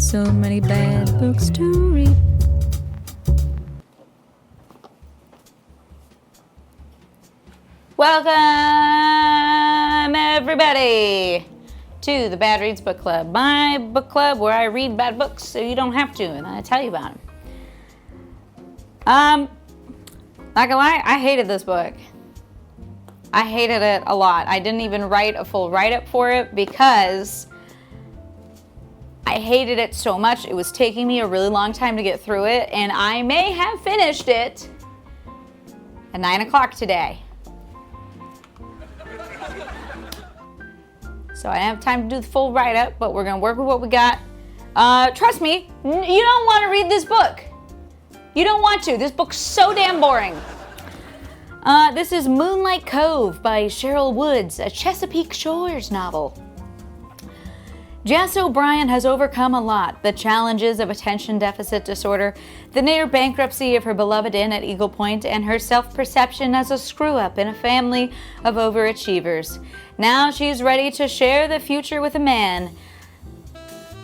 so many bad books to read. Welcome, everybody, to the Bad Reads Book Club, my book club where I read bad books so you don't have to, and I tell you about them. Not gonna lie, I hated this book. I hated it a lot. I didn't even write a full write-up for it because I hated it so much. It was taking me a really long time to get through it, and I may have finished it at 9 o'clock today. So I don't have time to do the full write-up, but we're gonna work with what we got. Trust me, you don't want to read this book. You don't want to. This book's so damn boring. This is Moonlight Cove by Cheryl Woods, a Chesapeake Shores novel. Jess O'Brien has overcome a lot: the challenges of attention deficit disorder, the near bankruptcy of her beloved inn at Eagle Point, and her self-perception as a screw-up in a family of overachievers. Now she's ready to share the future with a man.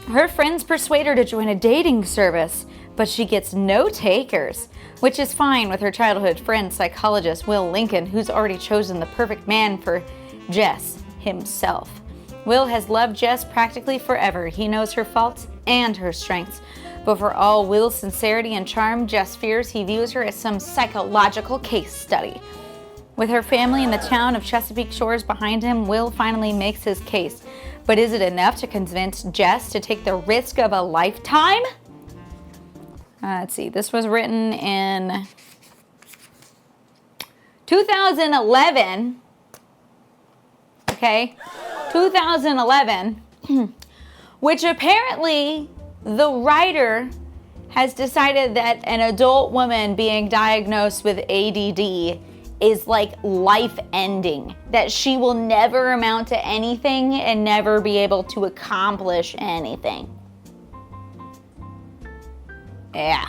Her friends persuade her to join a dating service, but she gets no takers, which is fine with her childhood friend, psychologist Will Lincoln, who's already chosen the perfect man for Jess himself. Will has loved Jess practically forever. He knows her faults and her strengths. But for all Will's sincerity and charm, Jess fears he views her as some psychological case study. With her family in the town of Chesapeake Shores behind him, Will finally makes his case. But is it enough to convince Jess to take the risk of a lifetime? Let's see, this was written in 2011. Okay, 2011, which apparently the writer has decided that an adult woman being diagnosed with ADD is like life-ending, that she will never amount to anything and never be able to accomplish anything. Yeah.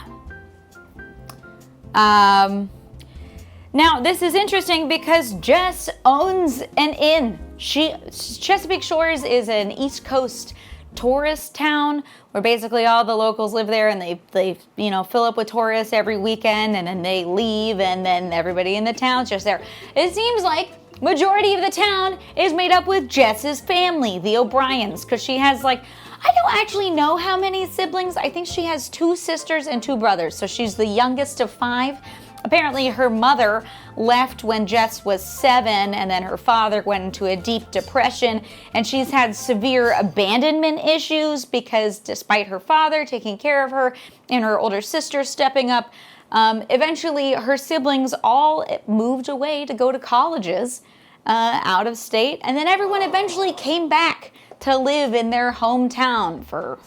Now, this is interesting because Jess owns an inn. Chesapeake Shores is an East Coast tourist town where basically all the locals live there, and they fill up with tourists every weekend, and then they leave, and then everybody in the town's just there. It seems like majority of the town is made up with Jess's family, the O'Briens, because she has I don't actually know how many siblings. I think she has 2 sisters and 2 brothers, so she's the youngest of 5. Apparently her mother left when Jess was 7, and then her father went into a deep depression, and she's had severe abandonment issues because despite her father taking care of her and her older sister stepping up, eventually her siblings all moved away to go to colleges out of state, and then everyone eventually came back to live in their hometown for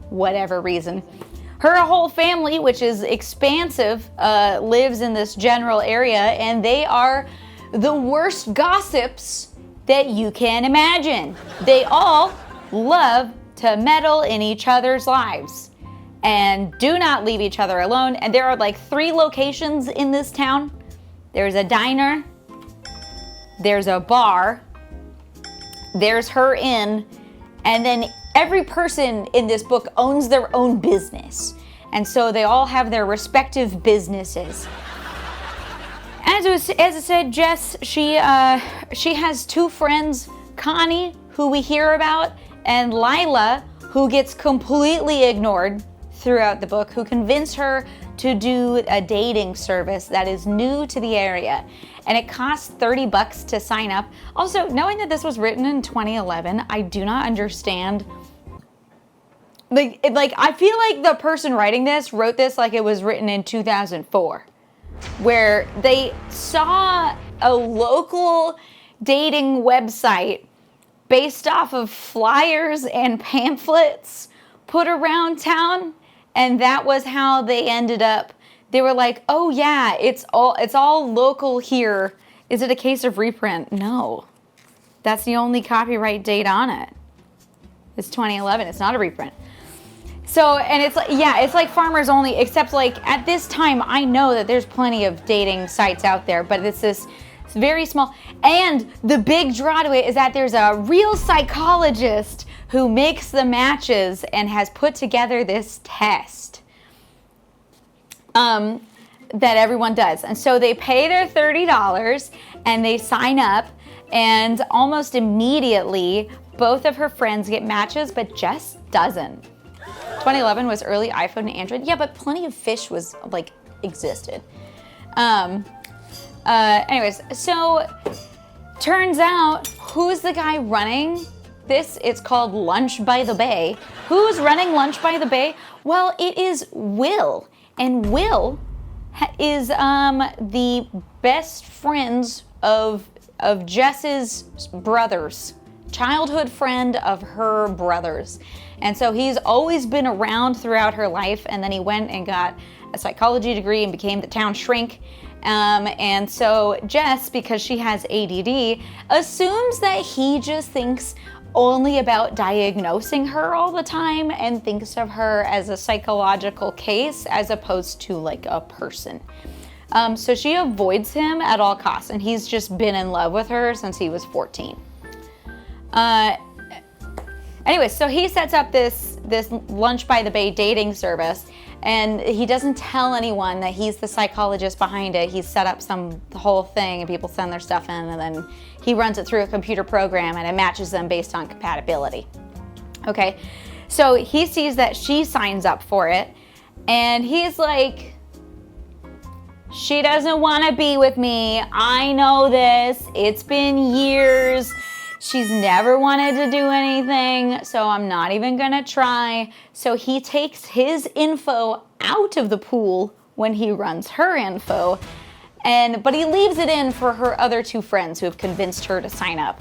whatever reason. Her whole family, which is expansive, lives in this general area, and they are the worst gossips that you can imagine. They all love to meddle in each other's lives and do not leave each other alone. And there are 3 locations in this town. There's a diner, there's a bar, there's her inn, and then every person in this book owns their own business. And so they all have their respective businesses. As I said, Jess, she has 2 friends, Connie, who we hear about, and Lila, who gets completely ignored throughout the book, who convince her to do a dating service that is new to the area. And it costs $30 to sign up. Also, knowing that this was written in 2011, I do not understand. I feel like the person writing this wrote this like it was written in 2004, where they saw a local dating website based off of flyers and pamphlets put around town, and that was how they ended up. They were like, oh yeah, it's all local here. Is it a case of reprint? No. That's the only copyright date on it. It's 2011, it's not a reprint. So, and it's like Farmers Only, except at this time, I know that there's plenty of dating sites out there, but it's this It's very small. And the big draw to it is that there's a real psychologist who makes the matches and has put together this test that everyone does. And so they pay their $30 and they sign up, and almost immediately both of her friends get matches, but Jess doesn't. 2011 was early iPhone and Android. Yeah, but Plenty of Fish was like existed. Anyways, so turns out, who's the guy running this? It's called Lunch by the Bay. Who's running Lunch by the Bay? Well, it is Will. And Will is the best friends of Jess's brothers. Childhood friend of her brothers. And so he's always been around throughout her life, and then he went and got a psychology degree and became the town shrink. And so Jess, because she has ADD, assumes that he just thinks only about diagnosing her all the time and thinks of her as a psychological case as opposed to like a person. So she avoids him at all costs, and he's just been in love with her since he was 14. Anyway, so he sets up this Lunch by the Bay dating service, and he doesn't tell anyone that he's the psychologist behind it. He's set up the whole thing, and people send their stuff in, and then he runs it through a computer program, and it matches them based on compatibility. Okay, so he sees that she signs up for it, and he's like, she doesn't want to be with me. I know this. It's been years. She's never wanted to do anything, so I'm not even gonna try. So he takes his info out of the pool when he runs her info, but he leaves it in for her other two friends who have convinced her to sign up.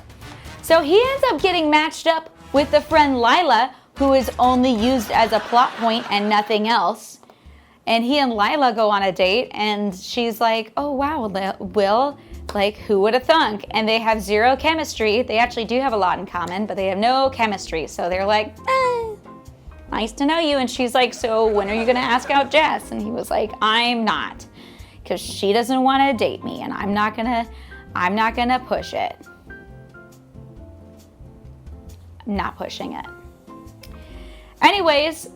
So he ends up getting matched up with the friend Lila, who is only used as a plot point and nothing else. And he and Lila go on a date, and she's like, oh wow, Will, like, who would have thunk? And they have zero chemistry. They actually do have a lot in common, but they have no chemistry. So they're like, nice to know you. And she's like, so when are you gonna ask out Jess? And he was like, I'm not, because she doesn't want to date me, and I'm not gonna push it. I'm not pushing it. Anyways,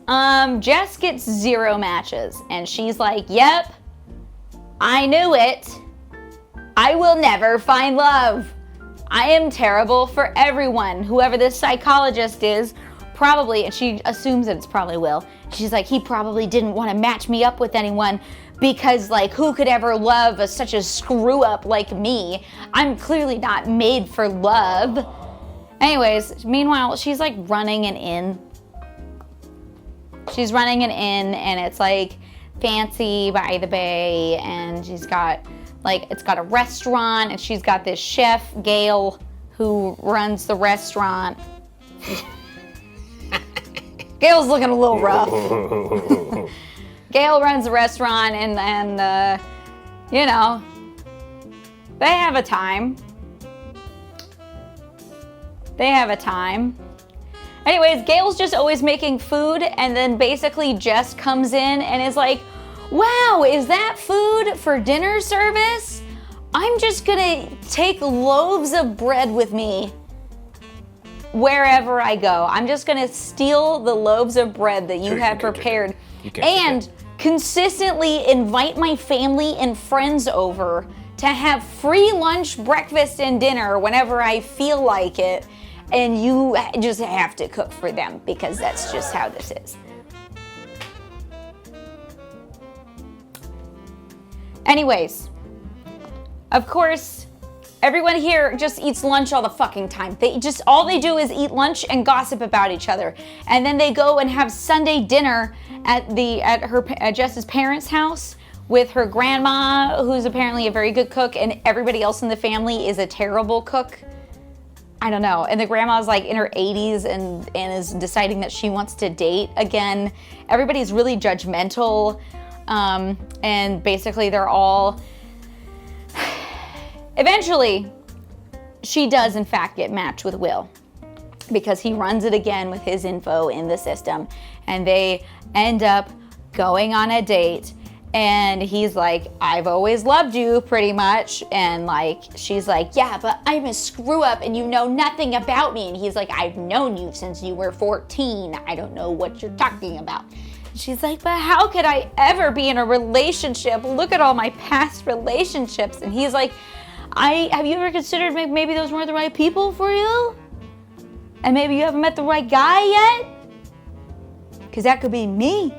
Jess gets 0 matches, and she's like, yep, I knew it. I will never find love. I am terrible for everyone. Whoever this psychologist is, probably, and she assumes that it's probably Will. She's like, he probably didn't want to match me up with anyone because, like, who could ever love such a screw up like me? I'm clearly not made for love. Anyways, meanwhile, she's like running an inn. She's running an inn, and it's like fancy by the bay, and she's got like, it's got a restaurant, and she's got this chef, Gail, who runs the restaurant. Gail's looking a little rough. Gail runs the restaurant, and you know, they have a time. They have a time. Anyways, Gail's just always making food, and then basically Jess comes in and is like, wow, is that food for dinner service? I'm just gonna take loaves of bread with me wherever I go. I'm just gonna steal the loaves of bread that you have prepared and consistently invite my family and friends over to have free lunch, breakfast, and dinner whenever I feel like it. And you just have to cook for them because that's just how this is. Anyways, of course, everyone here just eats lunch all the fucking time. All they do is eat lunch and gossip about each other. And then they go and have Sunday dinner at Jess's parents' house with her grandma, who's apparently a very good cook, and everybody else in the family is a terrible cook. I don't know. And the grandma's like in her 80s and is deciding that she wants to date again. Everybody's really judgmental. And basically they're all... Eventually, she does in fact get matched with Will because he runs it again with his info in the system. And they end up going on a date. And he's like, I've always loved you, pretty much. And like, she's like, yeah, but I'm a screw up and you know nothing about me. And he's like, I've known you since you were 14. I don't know what you're talking about. And she's like, but how could I ever be in a relationship? Look at all my past relationships. And he's like, have you ever considered maybe those weren't the right people for you? And maybe you haven't met the right guy yet? Because that could be me.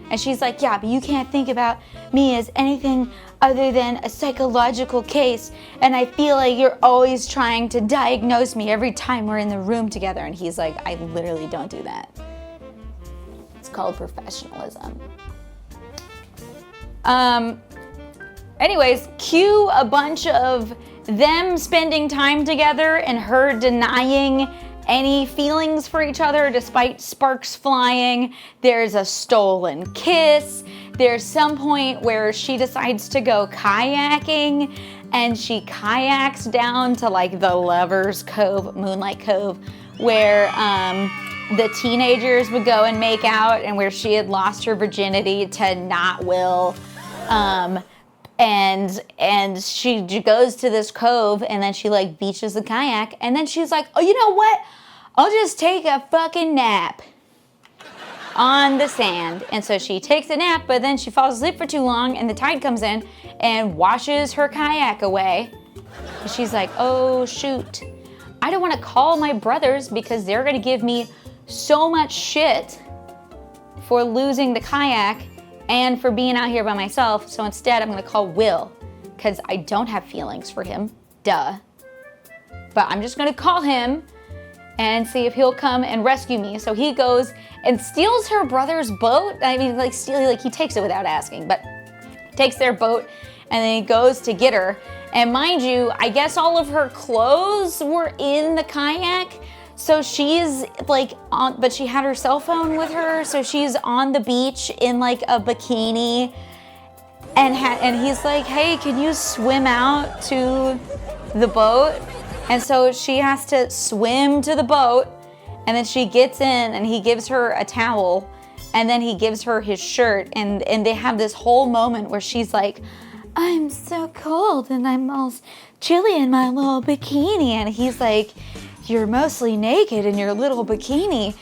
And she's like, yeah, but you can't think about me as anything other than a psychological case. And I feel like you're always trying to diagnose me every time we're in the room together. And he's like, I literally don't do that. It's called professionalism. Anyways, cue a bunch of them spending time together and her denying any feelings for each other despite sparks flying. There's a stolen kiss. There's some point where she decides to go kayaking and she kayaks down to like the Lovers Cove, Moonlight Cove, where the teenagers would go and make out and where she had lost her virginity to not Will. And she goes to this cove and then she like beaches the kayak and then she's like, oh, you know what? I'll just take a fucking nap on the sand. And so she takes a nap, but then she falls asleep for too long and the tide comes in and washes her kayak away. And she's like, oh shoot, I don't want to call my brothers because they're going to give me so much shit for losing the kayak and for being out here by myself. So instead I'm going to call Will because I don't have feelings for him, duh. But I'm just going to call him and see if he'll come and rescue me. So he goes and steals her brother's boat. I mean, like he takes it without asking, but takes their boat and then he goes to get her. And mind you, I guess all of her clothes were in the kayak. So she's like on, but she had her cell phone with her. So she's on the beach in like a bikini and he's like, hey, can you swim out to the boat? And so she has to swim to the boat and then she gets in and he gives her a towel and then he gives her his shirt and they have this whole moment where she's like, I'm so cold and I'm all chilly in my little bikini. And he's like, you're mostly naked in your little bikini.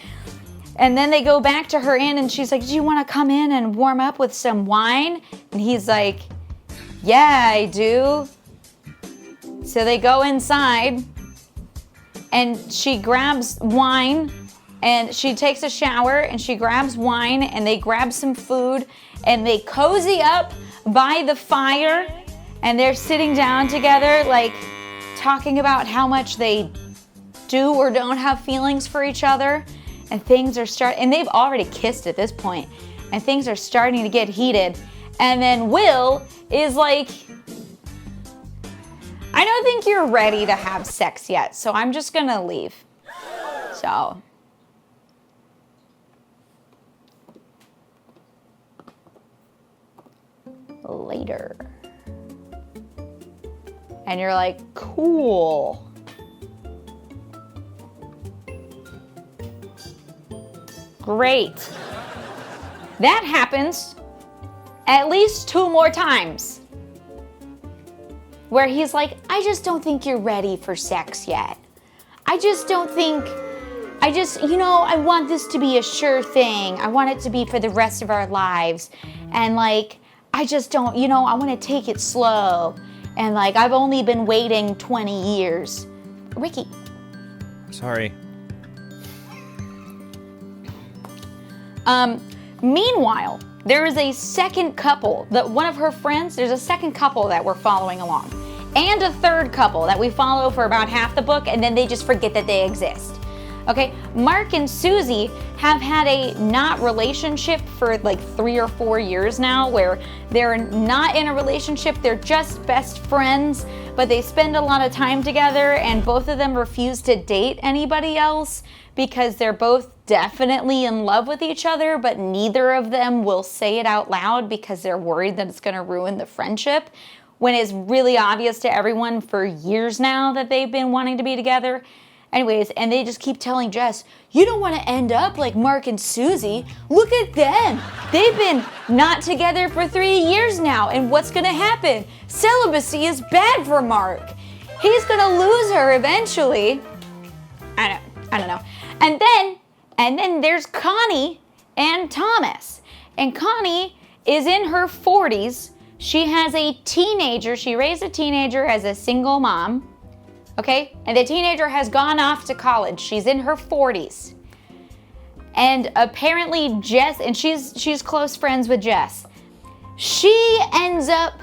And then they go back to her inn and she's like, do you want to come in and warm up with some wine? And he's like, yeah, I do. So they go inside and she grabs wine and she takes a shower and she grabs wine and they grab some food and they cozy up by the fire and they're sitting down together like talking about how much they do or don't have feelings for each other and things are and they've already kissed at this point and things are starting to get heated. And then Will is like, I don't think you're ready to have sex yet, so I'm just gonna leave. So. Later. And you're like, cool. Great. That happens at least 2 more times. Where he's like, I just don't think you're ready for sex yet. I just don't think, I want this to be a sure thing. I want it to be for the rest of our lives. And like, I just don't, I want to take it slow. And like, I've only been waiting 20 years. Ricky. Sorry. Meanwhile, there is a second couple that one of her friends, there's a second couple that we're following along. And a third couple that we follow for about half the book and then they just forget that they exist. Okay, Mark and Susie have had a not relationship for like 3 or 4 years now where they're not in a relationship, they're just best friends, but they spend a lot of time together and both of them refuse to date anybody else because they're both definitely in love with each other, but neither of them will say it out loud because they're worried that it's gonna ruin the friendship, when it's really obvious to everyone for years now that they've been wanting to be together. Anyways, and they just keep telling Jess, you don't want to end up like Mark and Susie. Look at them. They've been not together for 3 years now. And what's going to happen? Celibacy is bad for Mark. He's going to lose her eventually. I don't know. And then there's Connie and Thomas. And Connie is in her 40s. She has a teenager. She raised a teenager as a single mom. Okay? And the teenager has gone off to college. She's in her 40s. And apparently Jess, and she's close friends with Jess. She ends up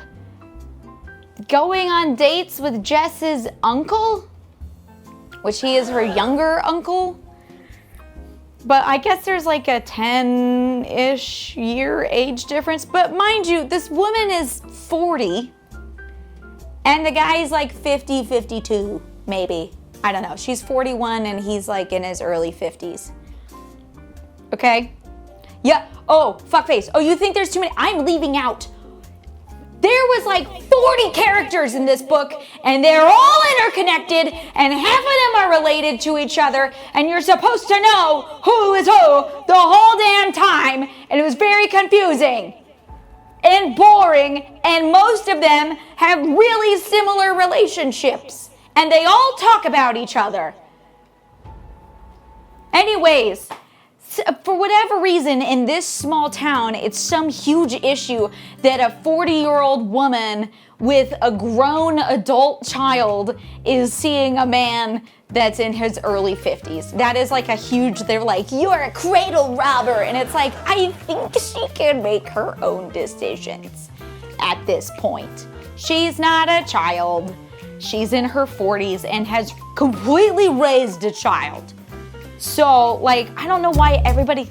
going on dates with Jess's uncle, which he is her younger uncle. But I guess there's like a 10-ish year age difference. But mind you, this woman is 40. And the guy's like 50, 52, maybe. I don't know. She's 41 and he's like in his early 50s. Okay? Yeah. Oh, fuckface. Oh, you think there's too many? I'm leaving out. There was like 40 characters in this book, and they're all interconnected, and half of them are related to each other, and you're supposed to know who is who the whole damn time, and it was very confusing and boring, and most of them have really similar relationships, and they all talk about each other. Anyways, for whatever reason, in this small town, it's some huge issue that a 40-year-old woman with a grown adult child is seeing a man that's in his early 50s. That is like a huge, they're like, you're a cradle robber. And it's like, I think she can make her own decisions at this point. She's not a child. She's in her 40s and has completely raised a child. So, like, I don't know why everybody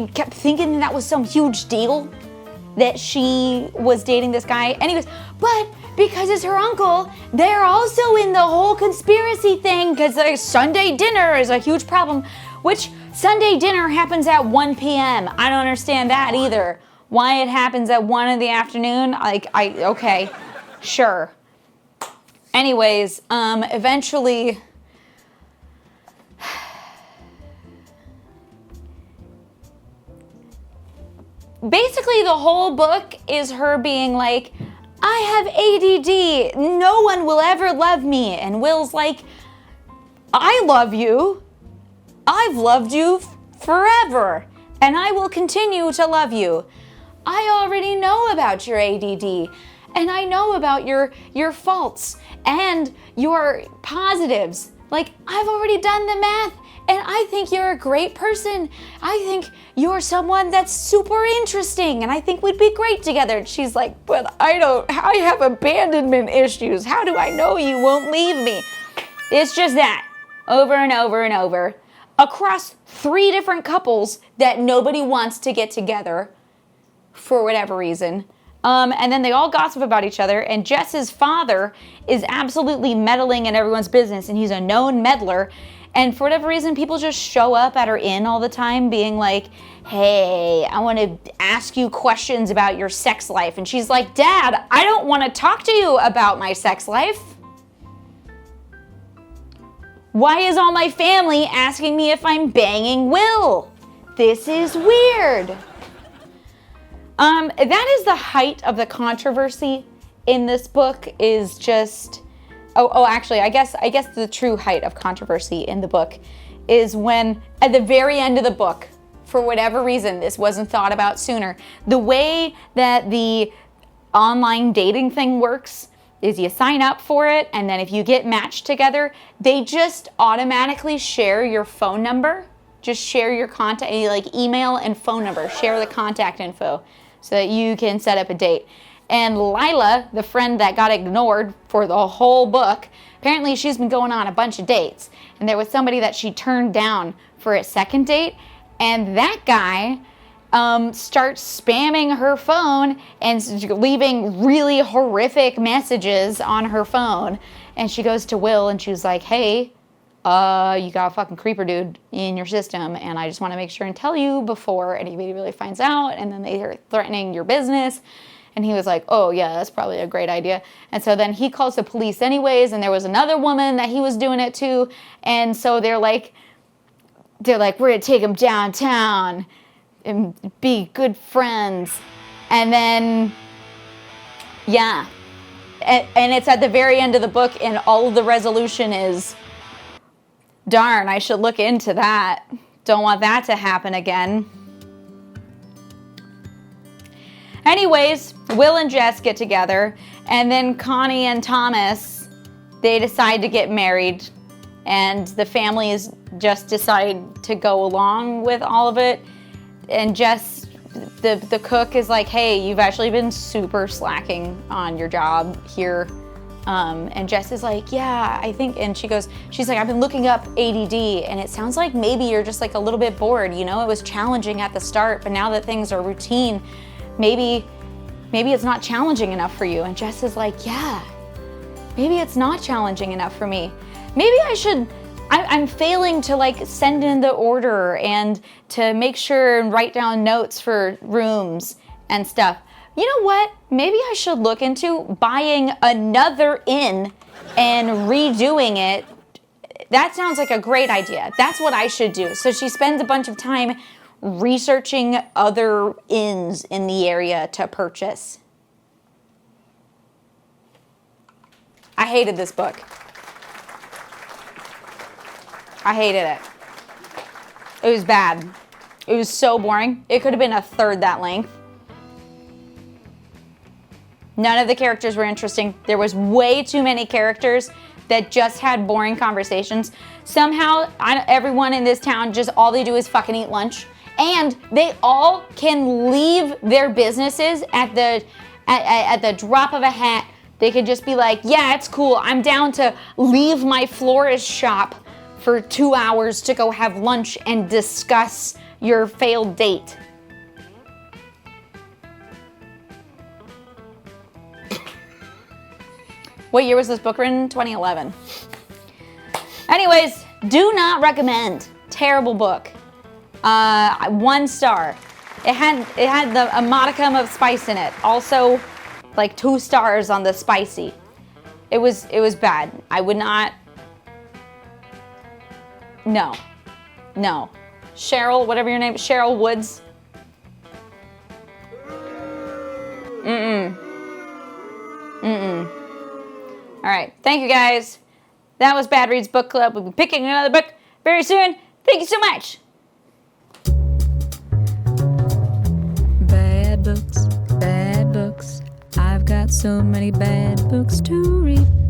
kept thinking that was some huge deal that she was dating this guy. Anyways, but because it's her uncle, they're also in the whole conspiracy thing because like Sunday dinner is a huge problem, which Sunday dinner happens at 1 p.m. I don't understand that either. Why it happens at 1 in the afternoon? Okay, sure. Anyways, eventually, basically the whole book is her being like, I have ADD, no one will ever love me. And Will's like, I love you. I've loved you forever, and I will continue to love you. I already know about your ADD, and I know about your faults and your positives. Like, I've already done the math, and I think you're a great person. I think you're someone that's super interesting, and I think we'd be great together. And she's like, but I have abandonment issues. How do I know you won't leave me? It's just that, over and over and over, across 3 different couples that nobody wants to get together for whatever reason. And then they all gossip about each other, and Jess's father is absolutely meddling in everyone's business, and he's a known meddler. And for whatever reason, people just show up at her inn all the time being like, hey, I want to ask you questions about your sex life. And she's like, Dad, I don't want to talk to you about my sex life. Why is all my family asking me if I'm banging Will? This is weird. That is the height of the controversy in this book is just... actually, I guess the true height of controversy in the book is when, at the very end of the book, for whatever reason, this wasn't thought about sooner, the way that the online dating thing works is you sign up for it, and then if you get matched together, they just automatically share your phone number, just share your contact, like email and phone number, share the contact info so that you can set up a date. And Lila, the friend that got ignored for the whole book, apparently she's been going on a bunch of dates. And there was somebody that she turned down for a second date. And that guy starts spamming her phone and leaving really horrific messages on her phone. And she goes to Will and she's like, hey, you got a fucking creeper dude in your system, and I just want to make sure and tell you before anybody really finds out. And then they are threatening your business. And he was like, oh yeah, that's probably a great idea. And so then he calls the police anyways, and there was another woman that he was doing it to. And so they're like, we're gonna take him downtown and be good friends. And then, yeah. And it's at the very end of the book, and all of the resolution is, darn, I should look into that. Don't want that to happen again. Anyways, Will and Jess get together, and then Connie and Thomas, they decide to get married, and the families just decide to go along with all of it. And Jess, the cook, is like, hey, you've actually been super slacking on your job here. And Jess is like, yeah, I think, and she's like, I've been looking up ADD, and it sounds like maybe you're just like a little bit bored. You know, it was challenging at the start, but now that things are routine, maybe it's not challenging enough for you. And Jess is like, yeah, maybe it's not challenging enough for me. Maybe I'm failing to like send in the order and to make sure and write down notes for rooms and stuff. You know what? Maybe I should look into buying another inn and redoing it. That sounds like a great idea. That's what I should do. So she spends a bunch of time researching other inns in the area to purchase. I hated this book. I hated it. It was bad. It was so boring. It could have been a third that length. None of the characters were interesting. There was way too many characters that just had boring conversations. Somehow, everyone in this town, just all they do is fucking eat lunch. And they all can leave their businesses at the drop of a hat. They could just be like, yeah, it's cool. I'm down to leave my florist shop for 2 hours to go have lunch and discuss your failed date. What year was this book written? 2011. Anyways, do not recommend. Terrible book. 1 star. It had a modicum of spice in it. Also, like 2 stars on the spicy. It was bad. I would not. No. Cheryl, whatever your name is, Cheryl Woods. All right, thank you guys. That was Bad Reads Book Club. We'll be picking another book very soon. Thank you so much. Bad books, I've got so many bad books to read.